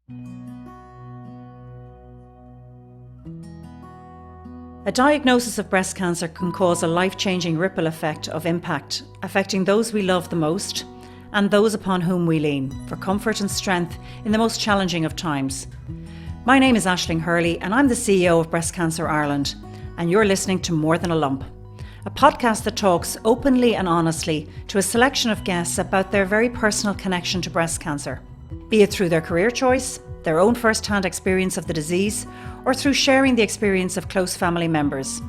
A diagnosis of breast cancer can cause a life-changing ripple effect of impact, affecting those we love the most and those upon whom we lean for comfort and strength in the most challenging of times. My name is Aisling Hurley and I'm the CEO of Breast Cancer Ireland, and you're listening to More Than a Lump, a podcast that talks openly and honestly to a selection of guests about their very personal connection to breast cancer, be it through their career choice, their own first-hand experience of the disease, or through sharing the experience of close family members.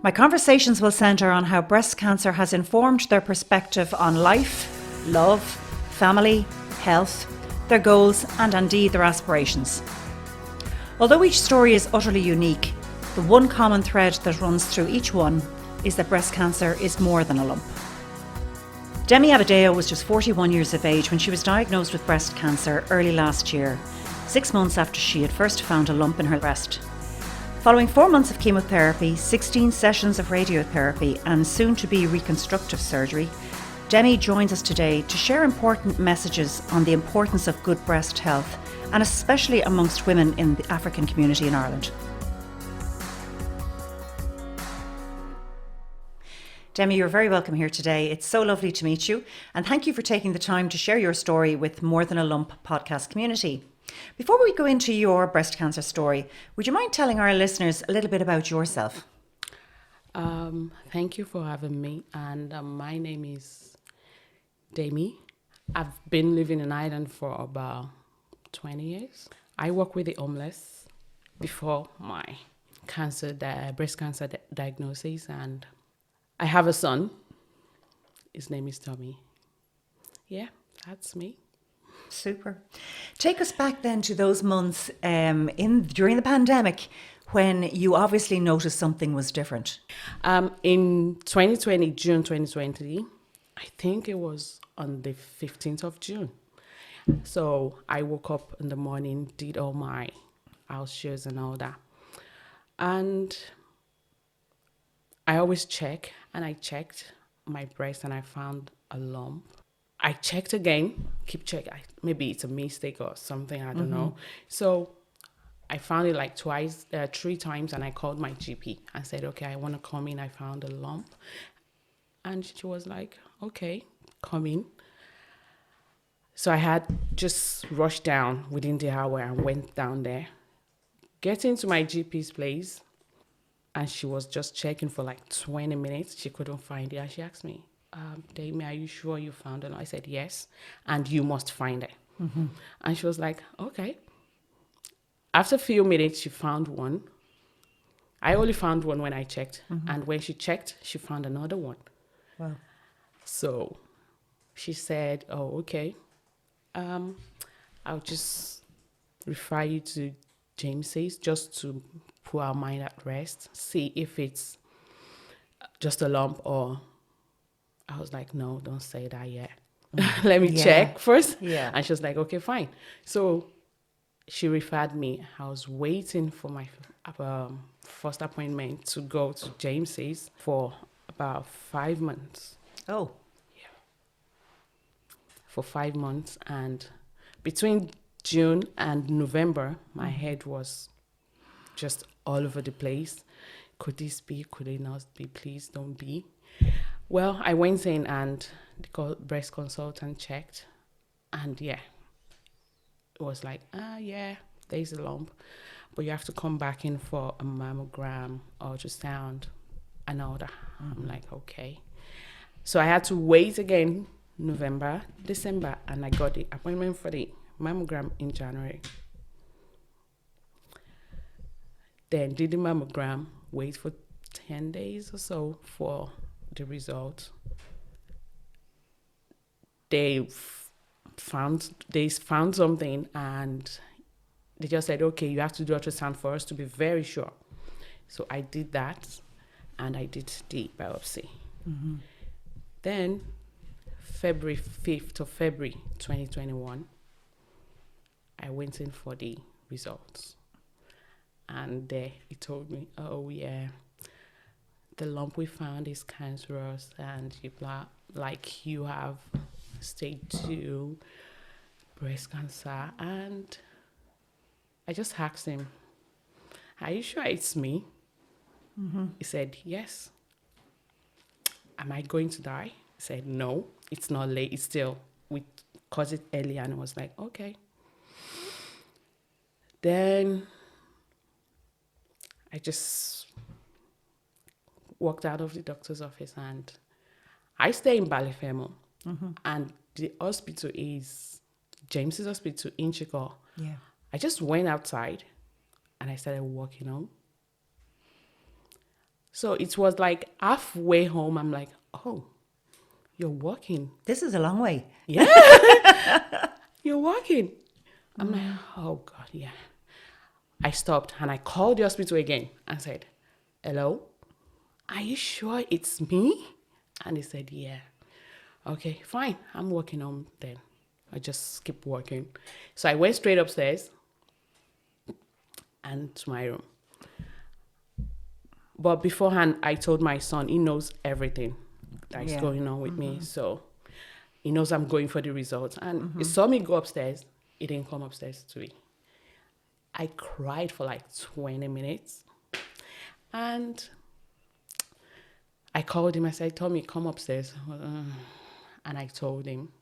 My conversations will centre on how breast cancer has informed their perspective on life, love, family, health, their goals, and indeed their aspirations. Although each story is utterly unique, the one common thread that runs through each one is that breast cancer is more than a lump. Demmy Abedayo was just 41 years of age when she was diagnosed with breast cancer early last year, 6 months after she had first found a lump in her breast. Following 4 months of chemotherapy, 16 sessions of radiotherapy and soon-to-be reconstructive surgery, Demmy joins us today to share important messages on the importance of good breast health, and especially amongst women in the African community in Ireland. Demmy, you're very welcome here today. It's so lovely to meet you, and thank you for taking the time to share your story with More Than a Lump podcast community. Before we go into your breast cancer story, would you mind telling our listeners a little bit about yourself? Thank you for having me, and my name is Demmy. I've been living in Ireland for about 20 years. I work with the homeless before my breast cancer diagnosis, and I have a son. His name is Tommy. Yeah, that's me. Super. Take us back then to those months during the pandemic when you obviously noticed something was different. In 2020, June 2020, I think it was on the 15th of June. So I woke up in the morning, did all my house chores and all that. And I always check, and I checked my breast and I found a lump. I checked again, keep checking. Maybe it's a mistake or something, I don't know. So I found it like 3 times, and I called my GP and said, okay, I want to come in. I found a lump. And she was like, okay, come in. So I had just rushed down within the hour and went down there. Getting to my GP's place, and she was just checking for like 20 minutes. She couldn't find it. And she asked me, Demmy, are you sure you found it? I said, yes, and you must find it. And she was like, okay. After a few minutes, she found one. I only found one when I checked. And when she checked, she found another one. Wow. So she said, oh, okay. I'll just refer you to Demmys just to put our mind at rest, see if it's just a lump or... I was like, no, don't say that yet. Let me check first. Yeah. And she was like, okay, fine. So she referred me. I was waiting for my first appointment to go to Demmys for about 5 months. Oh. Yeah. For 5 months. And between June and November, my head was just all over the place. Could this be? Could it not be? Please don't be. Well, I went in and the breast consultant checked, and yeah, it was like, yeah, there's a lump, but you have to come back in for a mammogram, ultrasound, and all that. I'm like, okay. So I had to wait again, November, December, and I got the appointment for the mammogram in January. Then did the mammogram, wait for 10 days or so for the result. They found something, and they just said, okay, you have to do ultrasound for us to be very sure. So I did that, and I did the biopsy. Then February 5th of February 2021, I went in for the results. And he told me, oh yeah, the lump we found is cancerous, and you have stage 2 breast cancer. And I just asked him, are you sure it's me? He said, yes. Am I going to die? He said, no, it's not late. It's still, we caught it early. And I was like, okay. Then I just walked out of the doctor's office, and I stay in Ballyfermot, and the hospital is James's Hospital in Chicago. Yeah. I just went outside and I started walking home. So it was like halfway home, I'm like, oh, you're walking. This is a long way. Yeah. You're walking. I'm like, oh God, yeah. I stopped and I called the hospital again and said, hello, are you sure it's me? And he said, yeah. Okay, fine. I'm walking home then. I just keep walking. So I went straight upstairs and to my room. But beforehand, I told my son, he knows everything that is going on with me. So he knows I'm going for the results. And he saw me go upstairs. He didn't come upstairs to me. I cried for like 20 minutes. And I called him. I said, Tommy, come upstairs. And I told him.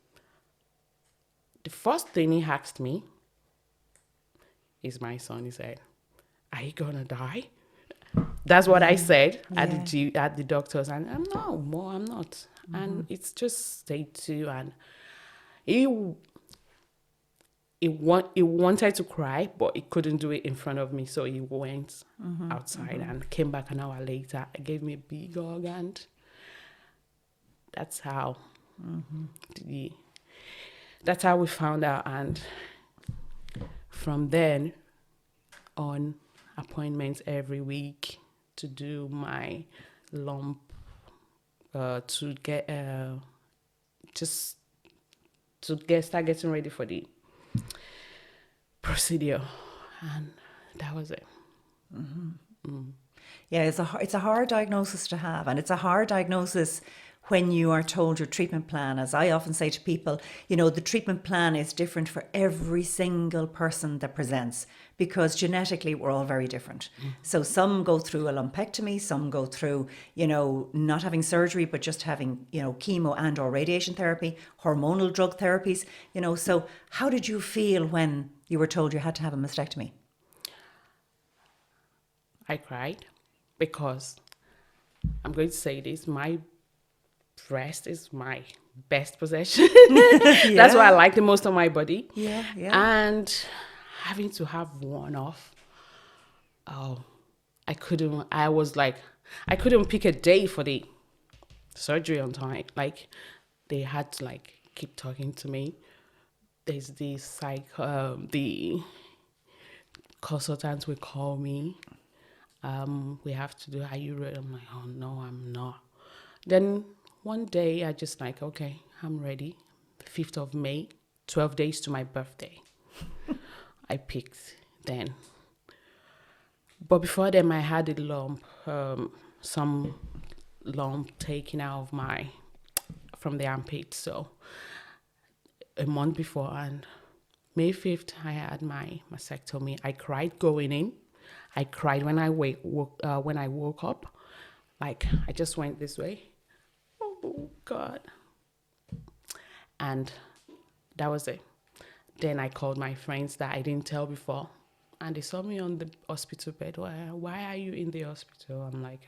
The first thing he asked me is my son. He said, are you going to die? That's what I said at the doctors. And I'm no, more, I'm not. And it's just stage 2. And he wanted to cry, but he couldn't do it in front of me. So he went outside and came back an hour later. He gave me a big hug, and that's how that's how we found out. And from then on, appointments every week to do my lump, to get start getting ready for the procedure, and that was it. Yeah, it's a hard diagnosis to have, and it's a hard diagnosis when you are told your treatment plan. As I often say to people, the treatment plan is different for every single person that presents, because genetically we're all very different. So some go through a lumpectomy, some go through, not having surgery, but just having, chemo and or radiation therapy, hormonal drug therapies, So how did you feel when you were told you had to have a mastectomy? I cried because I'm going to say this, my breast is my best possession. That's what I like the most on my body. Yeah. And having to have one off, I couldn't pick a day for the surgery on time. Like, they had to keep talking to me. There's this the consultants will call me. We have to do, are you ready? I'm like, oh no, I'm not. Then one day I just okay, I'm ready. 5th of May, 12 days to my birthday. I picked then. But before then, I had a lump, some lump taken out of from the armpit. So a month before, and May 5th, I had my mastectomy. I cried going in. I cried when I woke up. I just went this way. Oh, God. And that was it. Then I called my friends that I didn't tell before. And they saw me on the hospital bed. Why are you in the hospital? I'm like,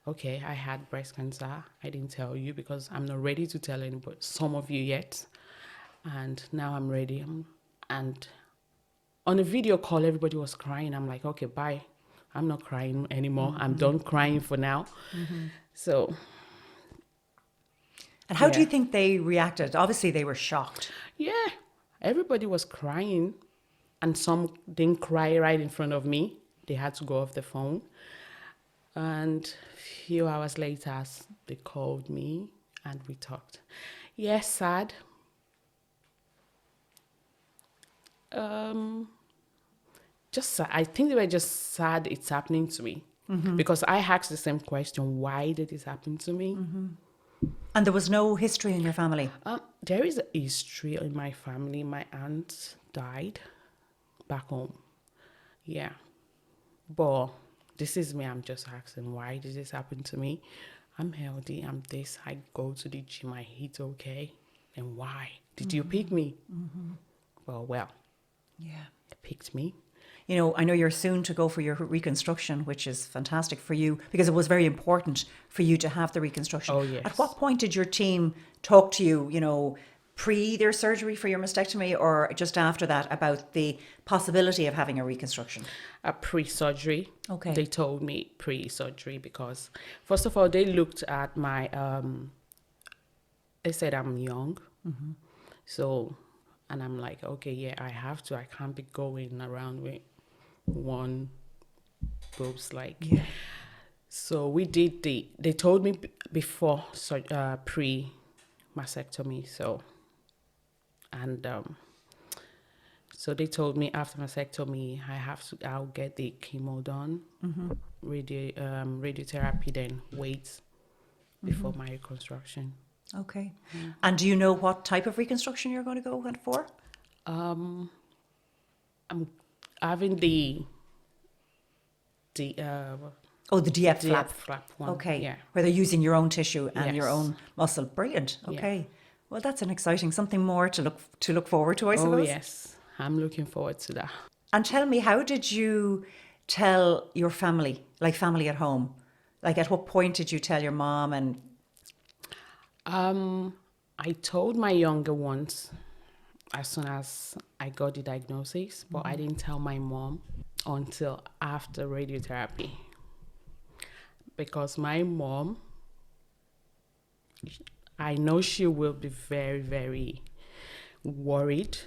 okay, I had breast cancer. I didn't tell you because I'm not ready to tell anybody, some of you yet. And now I'm ready. And on a video call, everybody was crying. I'm like, okay, bye. I'm not crying anymore. I'm done crying for now. So. And how do you think they reacted? Obviously, they were shocked. Yeah, everybody was crying. And some didn't cry right in front of me. They had to go off the phone. And a few hours later, they called me and we talked. Yes, sad. Just sad. I think they were just sad it's happening to me. Because I asked the same question, why did this happen to me? And there was no history in your family? There is a history in my family. My aunt died back home. Yeah. But this is me. I'm just asking, why did this happen to me? I'm healthy. I'm this. I go to the gym. I eat okay. And why did you pick me? Well, Yeah. they picked me. You know, I know you're soon to go for your reconstruction, which is fantastic for you because it was very important for you to have the reconstruction. Oh, yes. At what point did your team talk to you, you know, pre their surgery for your mastectomy or just after that about the possibility of having a reconstruction? Pre-surgery. Okay. They told me pre-surgery because, first of all, they looked at my, they said I'm young. So, and I'm like, okay, yeah, I have to. I can't be going around with one boobs like. Yeah. So we did they told me before pre-mastectomy. So, and so they told me after mastectomy, I'll get the chemo done, radiotherapy, then wait before my reconstruction. Okay. And do you know what type of reconstruction you're going to go for? I'm having the Oh, the DF flap. flap one. Okay. Yeah. Where they're using your own tissue and your Yes. own muscle. Brilliant. Yeah. Okay. Well, that's an exciting something more to look forward to, I suppose. Oh yes, I'm looking forward to that. And tell me, how did you tell your family, like family at home? Like, at what point did you tell your mom? And I told my younger ones as soon as I got the diagnosis, but I didn't tell my mom until after radiotherapy. Because my mom, I know she will be very, very worried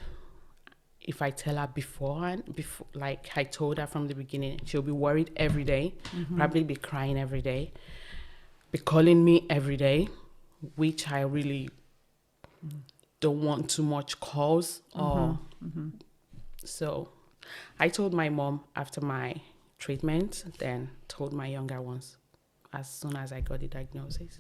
if I tell her beforehand. Like I told her from the beginning, she'll be worried every day, probably be crying every day, be calling me every day, which I really don't want too much calls. So I told my mom after my treatment, then told my younger ones as soon as I got the diagnosis.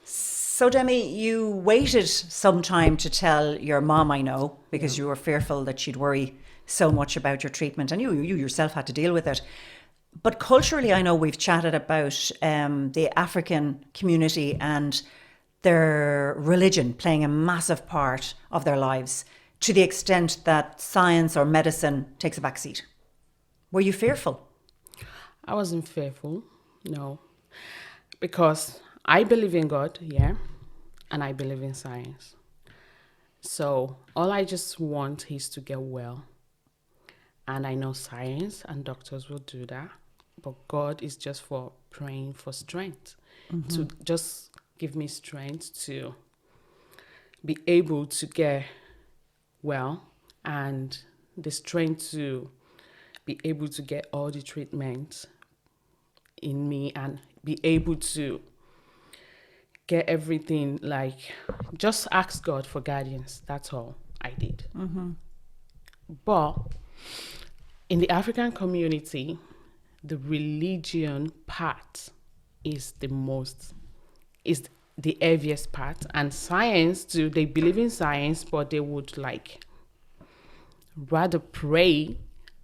so, Demi, you waited some time to tell your mom, I know, because you were fearful that she'd worry so much about your treatment and you yourself had to deal with it. But culturally, I know we've chatted about the African community and their religion playing a massive part of their lives to the extent that science or medicine takes a backseat. Were you fearful? I wasn't fearful, no, because I believe in God, yeah, and I believe in science. So all I just want is to get well. And I know science and doctors will do that, but God is just for praying for strength, to just give me strength to be able to get well and the strength to be able to get all the treatment in me and be able to get everything, like just ask God for guidance. That's all I did. But in the African community, the religion part is the heaviest part, and science too. They believe in science, but they would like rather pray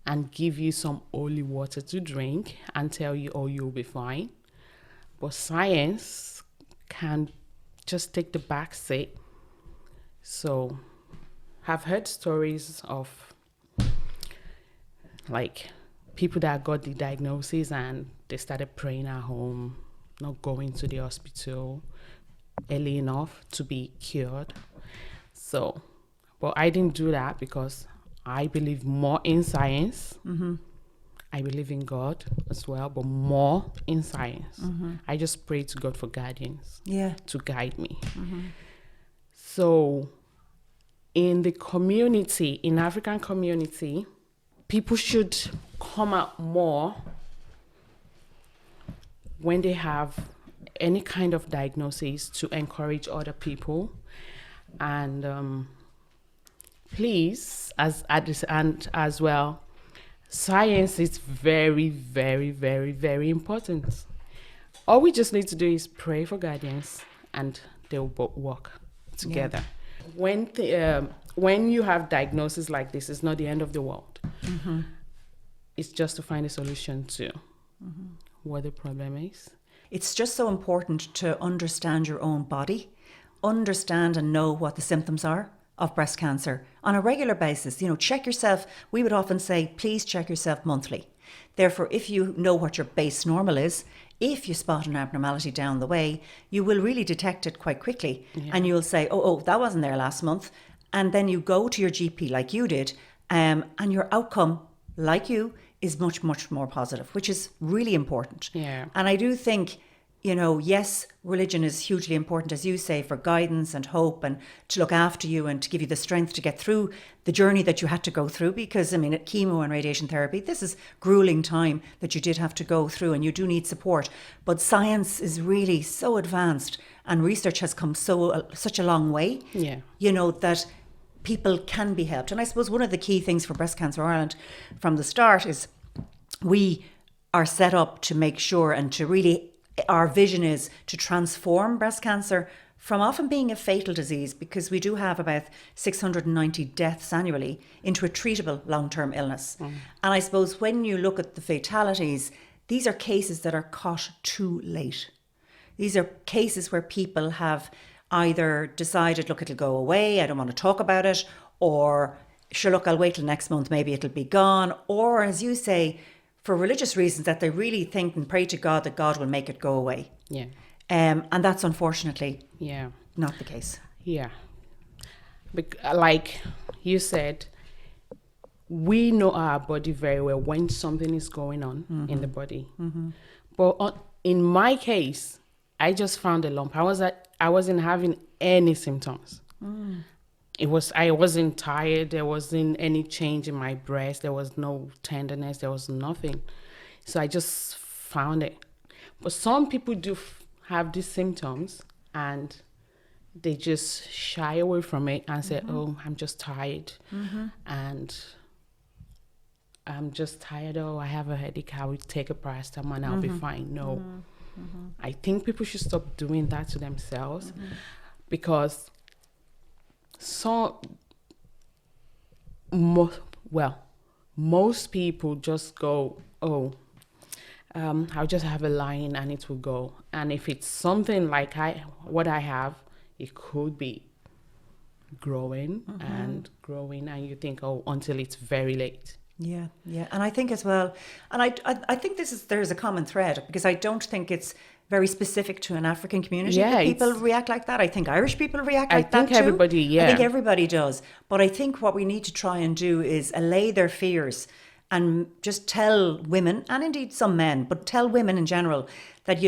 and give you some holy water to drink and tell you, oh, you'll be fine. But science can just take the back seat. So I've heard stories of like people that got the diagnosis and they started praying at home, not going to the hospital early enough to be cured. So, but I didn't do that because I believe more in science. I believe in God as well, but more in science. I just pray to God for guidance, to guide me. So in the community, in African community, people should come out more when they have any kind of diagnosis to encourage other people. And please, as well, science is very, very, very, very important. All we just need to do is pray for guidance and they will both work together. Yeah. When you have diagnosis like this, it's not the end of the world. Mm-hmm. It's just to find a solution to what the problem is. It's just so important to understand your own body, understand and know what the symptoms are of breast cancer on a regular basis. Check yourself. We would often say, please check yourself monthly. Therefore, if you know what your base normal is, if you spot an abnormality down the way, you will really detect it quite quickly. Yeah. And you'll say, oh, that wasn't there last month. And then you go to your GP like you did, and your outcome, like you, is much, much more positive, which is really important. Yeah. And I do think, yes, religion is hugely important, as you say, for guidance and hope and to look after you and to give you the strength to get through the journey that you had to go through. Because, at chemo and radiation therapy, this is grueling time that you did have to go through, and you do need support. But science is really so advanced and research has come such a long way, that people can be helped. And I suppose one of the key things for Breast Cancer Ireland from the start is we are set up to make sure and to really, our vision is to transform breast cancer from often being a fatal disease, because we do have about 690 deaths annually, into a treatable long-term illness. And I suppose when you look at the fatalities, these are cases that are caught too late. These are cases where people have either decided, look, it'll go away, I don't want to talk about it, or sure, look, I'll wait till next month, maybe it'll be gone. Or, as you say, for religious reasons, that they really think and pray to God that God will make it go away. Yeah. And that's unfortunately not the case. Yeah. Like you said, we know our body very well when something is going on in the body. Mm-hmm. But in my case, I just found a lump. I wasn't having any symptoms. I wasn't tired. There wasn't any change in my breast. There was no tenderness. There was nothing. So I just found it. But some people do have these symptoms and they just shy away from it and say, oh, I'm just tired. And I'm just tired. Oh, I have a headache. I will take a paracetamol and I'll be fine. No. I think people should stop doing that to themselves, because most people just go, oh, I'll just have a line and it will go. And if it's something like what I have, it could be growing and growing, and you think, oh, until it's very late. Yeah. And I think as well, and I think there's a common thread, because I don't think it's very specific to an African community that people react like that. I think Irish people react like that too. I think everybody does. But I think what we need to try and do is allay their fears and just tell women, and indeed some men, but tell women in general that,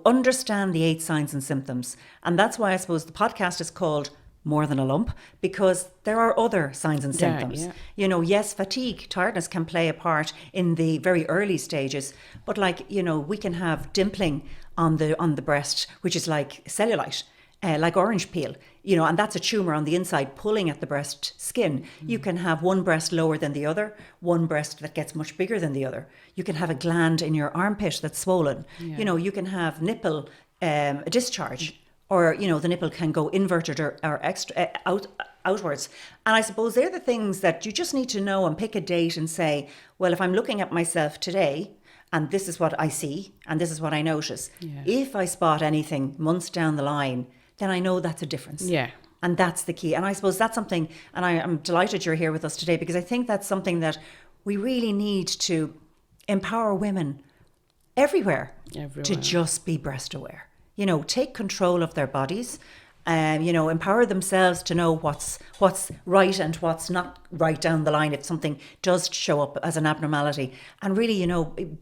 understand the 8 signs and symptoms. And that's why I suppose the podcast is called More Than a Lump, because there are other signs and symptoms. Yes, fatigue, tiredness can play a part in the very early stages, but we can have dimpling on the breast, which is like cellulite, like orange peel, and that's a tumour on the inside pulling at the breast skin. You can have one breast lower than the other, one breast that gets much bigger than the other. You can have a gland in your armpit that's swollen. You can have nipple discharge. Or, the nipple can go inverted or extra outwards. And I suppose they're the things that you just need to know and pick a date and say, well, if I'm looking at myself today and this is what I see and this is what I notice, if I spot anything months down the line, then I know that's a difference. Yeah. And that's the key. And I suppose that's something, and I'm delighted you're here with us today, because I think that's something that we really need to empower women everywhere. To just be breast aware. Take control of their bodies, empower themselves to know what's right and what's not right down the line if something does show up as an abnormality. And really,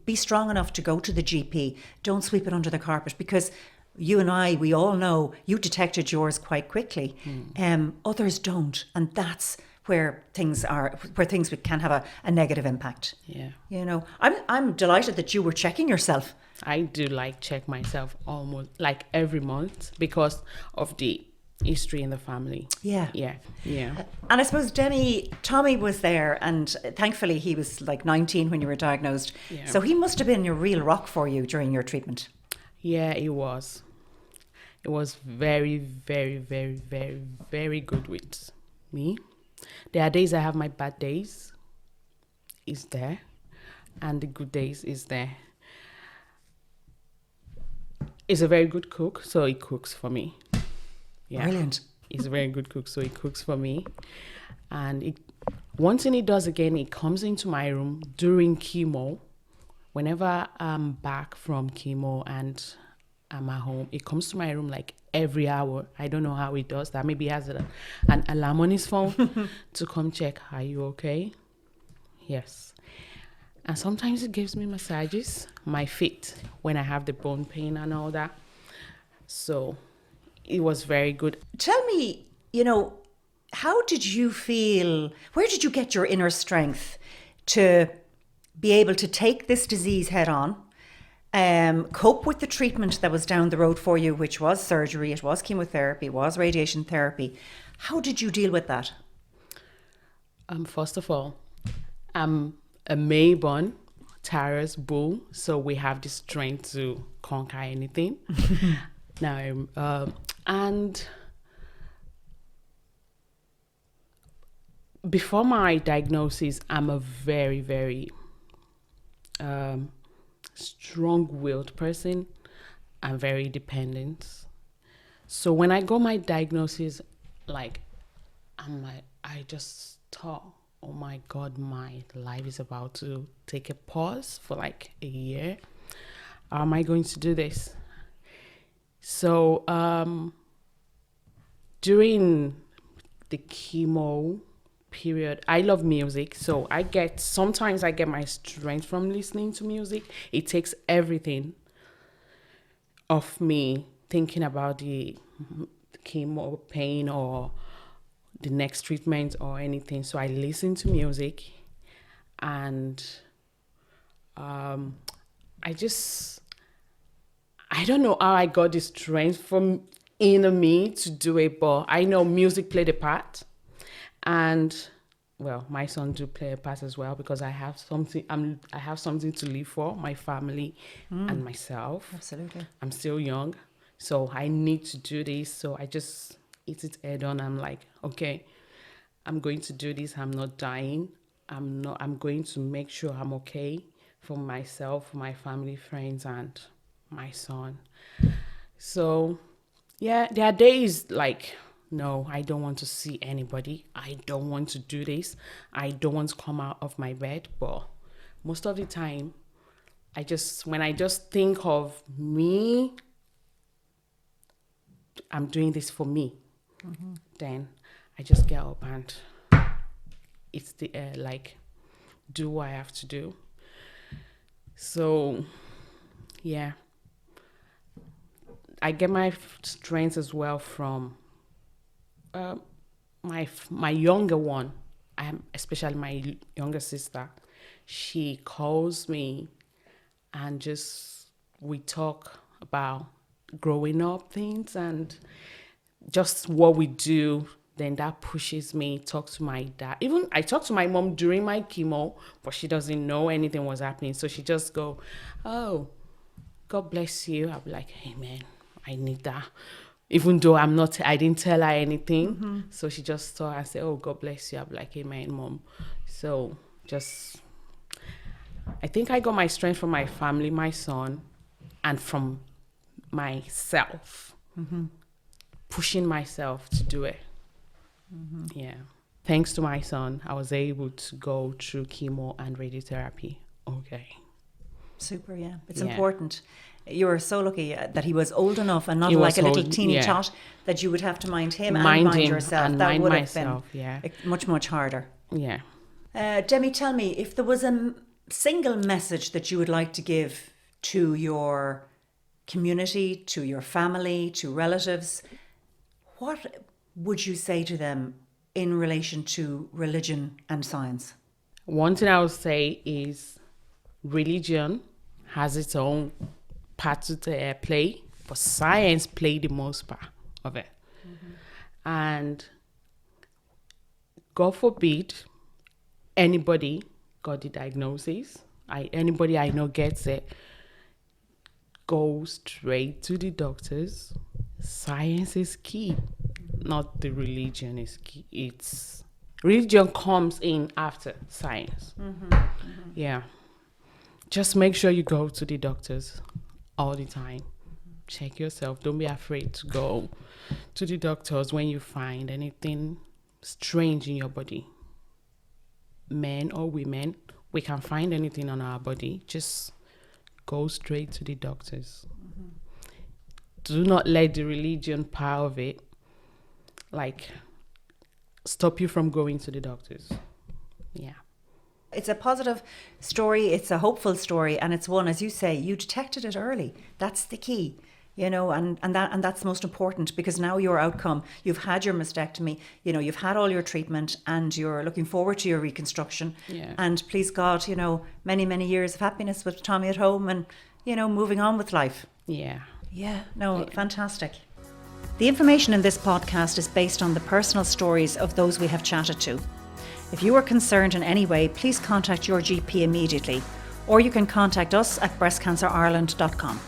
be strong enough to go to the GP. Don't sweep it under the carpet, because you and I, we all know you detected yours quite quickly. Others don't. And that's where things can have a negative impact. Yeah. I'm delighted that you were checking yourself. I do check myself almost every month because of the history in the family. Yeah. And I suppose Tommy was there, and thankfully he was 19 when you were diagnosed. So he must have been a real rock for you during your treatment. Yeah, he was. It was very, very, very, very, very good with me. There are days I have my bad days, is there, and the good days is there. He's a very good cook, so he cooks for me. Yeah. Brilliant. He's a very good cook, so he cooks for me. And one thing he does again, he comes into my room during chemo. Whenever I'm back from chemo and I'm at home, he comes to my room like every hour. I don't know how he does that. Maybe he has an alarm on his phone to come check, are you okay? Yes. And sometimes he gives me massages, my feet, when I have the bone pain and all that. So it was very good. Tell me, how did you feel? Where did you get your inner strength to be able to take this disease head on, cope with the treatment that was down the road for you, which was surgery, it was chemotherapy, it was radiation therapy? How did you deal with that? First of all, I'm a Mayborn, Tara's bull, so we have the strength to conquer anything. Now, and before my diagnosis, I'm a very, very strong-willed person. I'm very dependent. So when I got my diagnosis, I just thought, oh my God, my life is about to take a pause for like a year. How am I going to do this? So during the chemo period, I love music. So sometimes I get my strength from listening to music. It takes everything off me thinking about the chemo pain or the next treatment or anything. So I listen to music, and I don't know how I got the strength from inner me to do it, but I know music played a part. And well, my son do play a part as well, because I have something to live for, my family and myself. Absolutely. I'm still young, so I need to do this. So I just eat it head on. I'm like, okay, I'm going to do this. I'm not dying. I'm going to make sure I'm okay for myself, for my family, friends, and my son. So yeah, there are days like, no, I don't want to see anybody. I don't want to do this. I don't want to come out of my bed. But most of the time, when I just think of me, I'm doing this for me. Mm-hmm. Then I just get up and it's do what I have to do. So yeah, I get my strength as well from my younger one, especially my younger sister. She calls me and we talk about growing up things and just what we do. Then that pushes me, talk to my dad. Even I talked to my mom during my chemo, but she doesn't know anything was happening. So she just go, oh, God bless you. I'll be like, hey man, I need that. Even though I didn't tell her anything. Mm-hmm. So she just saw and said, oh, God bless you. I'll be like, amen, Mom. So I think I got my strength from my family, my son, and from myself. Mm-hmm. Pushing myself to do it. Mm-hmm. Yeah. Thanks to my son, I was able to go through chemo and radiotherapy. Okay. Super, yeah. It's important. You were so lucky that he was old enough and not like a little teeny tot that you would have to mind him and mind yourself. And that would myself, have been much, much harder. Yeah. Demi, tell me, if there was a single message that you would like to give to your community, to your family, to relatives, what would you say to them in relation to religion and science? One thing I would say is religion has its own part to play, but science played the most part of it. Mm-hmm. And God forbid anybody got the diagnosis, anybody I know gets it, go straight to the doctors, science is key, not the religion is key. It's religion comes in after science. Yeah. Just make sure you go to the doctors all the time. Check yourself. Don't be afraid to go to the doctors when you find anything strange in your body. Men or women, we can find anything on our body. Just go straight to the doctors. Do not let the religion part of it stop you from going to the doctors. Yeah. It's a positive story, it's a hopeful story, and it's one, as you say, you detected it early. That's the key, and that's most important, because now your outcome, you've had your mastectomy, you've had all your treatment, and you're looking forward to your reconstruction. Yeah. And please God, many, many years of happiness with Tommy at home and, moving on with life. Yeah. Yeah, no, fantastic. The information in this podcast is based on the personal stories of those we have chatted to. If you are concerned in any way, please contact your GP immediately, or you can contact us at breastcancerireland.com.